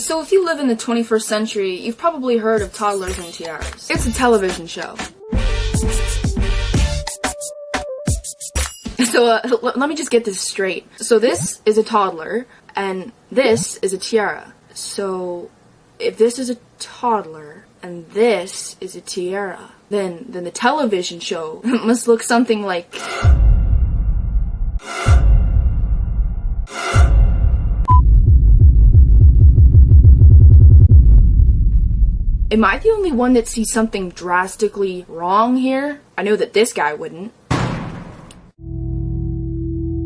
So if you live in the 21st century, you've probably heard of Toddlers and Tiaras. It's a television show. So let me just get this straight. So this is a toddler, and this is a tiara. So if this is a toddler, and this is a tiara, then the television show must look something like... Am I the only one that sees something drastically wrong here? I know that this guy wouldn't.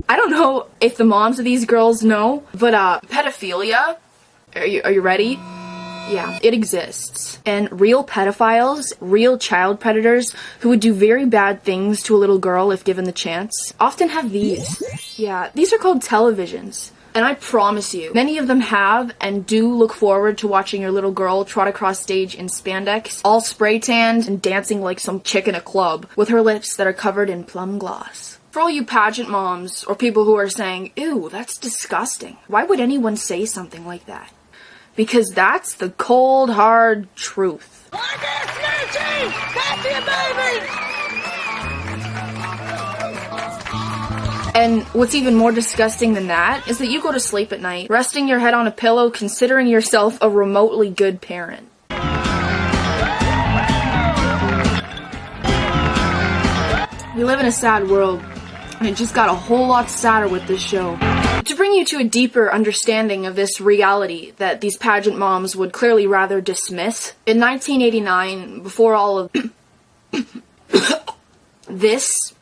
I don't know if the moms of these girls know, but pedophilia, are you ready? Yeah, it exists. And real pedophiles, real child predators who would do very bad things to a little girl if given the chance, often have these. Yeah, these are called televisions. And I promise you, many of them have and do look forward to watching your little girl trot across stage in spandex, all spray tanned and dancing like some chick in a club, with her lips that are covered in plum gloss. For all you pageant moms, or people who are saying, ew, that's disgusting, why would anyone say something like that? Because that's the cold, hard truth. And what's even more disgusting than that is that you go to sleep at night, resting your head on a pillow, considering yourself a remotely good parent. We live in a sad world, and it just got a whole lot sadder with this show. To bring you to a deeper understanding of this reality that these pageant moms would clearly rather dismiss, in 1989, before all of this,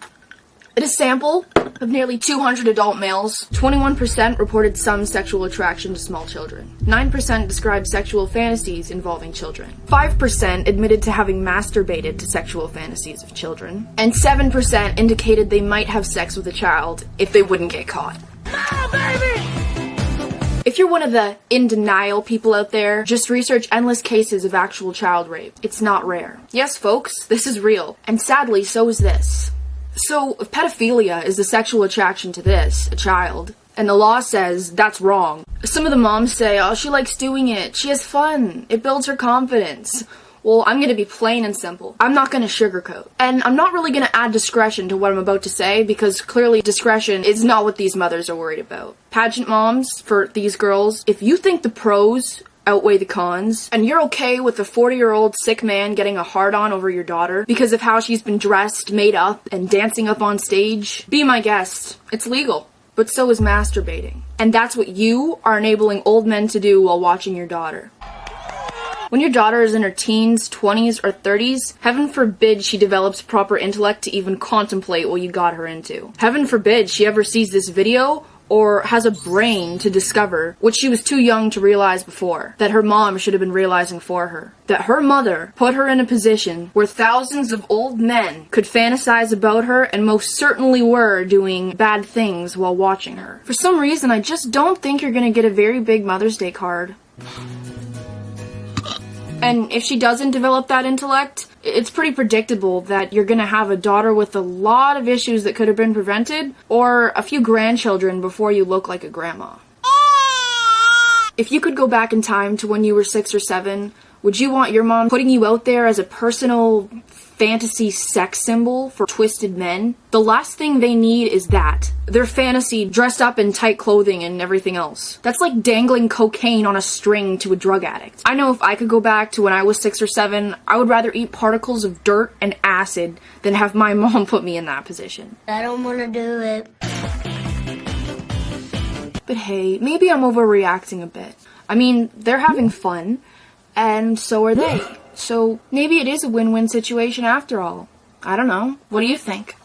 in a sample of nearly 200 adult males, 21% reported some sexual attraction to small children. 9% described sexual fantasies involving children. 5% admitted to having masturbated to sexual fantasies of children. And 7% indicated they might have sex with a child if they wouldn't get caught. No, baby! If you're one of the in-denial people out there, just research endless cases of actual child rape. It's not rare. Yes, folks, this is real. And sadly, so is this. So, if pedophilia is the sexual attraction to this, a child, and the law says that's wrong, some of the moms say, oh, she likes doing it, she has fun, it builds her confidence. Well, I'm gonna be plain and simple. I'm not gonna sugarcoat. And I'm not really gonna add discretion to what I'm about to say, because clearly discretion is not what these mothers are worried about. Pageant moms, for these girls, if you think the pros outweigh the cons, and you're okay with a 40-year-old sick man getting a hard-on over your daughter because of how she's been dressed, made up, and dancing up on stage, be my guest. It's legal. But so is masturbating. And that's what you are enabling old men to do while watching your daughter. When your daughter is in her teens, 20s, or 30s, heaven forbid she develops proper intellect to even contemplate what you got her into. Heaven forbid she ever sees this video or has a brain to discover, which she was too young to realize before, that her mom should have been realizing for her. That her mother put her in a position where thousands of old men could fantasize about her and most certainly were doing bad things while watching her. For some reason, I just don't think you're gonna get a very big Mother's Day card. And if she doesn't develop that intellect, it's pretty predictable that you're gonna have a daughter with a lot of issues that could have been prevented, or a few grandchildren before you look like a grandma. If you could go back in time to when you were 6 or 7, would you want your mom putting you out there as a personal fantasy sex symbol for twisted men? The last thing they need is that. Their fantasy dressed up in tight clothing and everything else. That's like dangling cocaine on a string to a drug addict. I know if I could go back to when I was 6 or 7, I would rather eat particles of dirt and acid than have my mom put me in that position. I don't want to do it. But hey, maybe I'm overreacting a bit. I mean, they're having fun, and so are they. So maybe it is a win-win situation after all. I don't know. What do you think?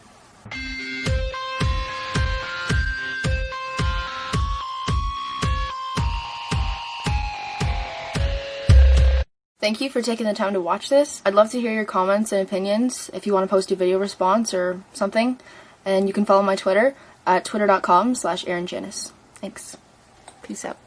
Thank you for taking the time to watch this. I'd love to hear your comments and opinions if you want to post a video response or something. And you can follow my Twitter at twitter.com/AaronJanis. Thanks. Peace out.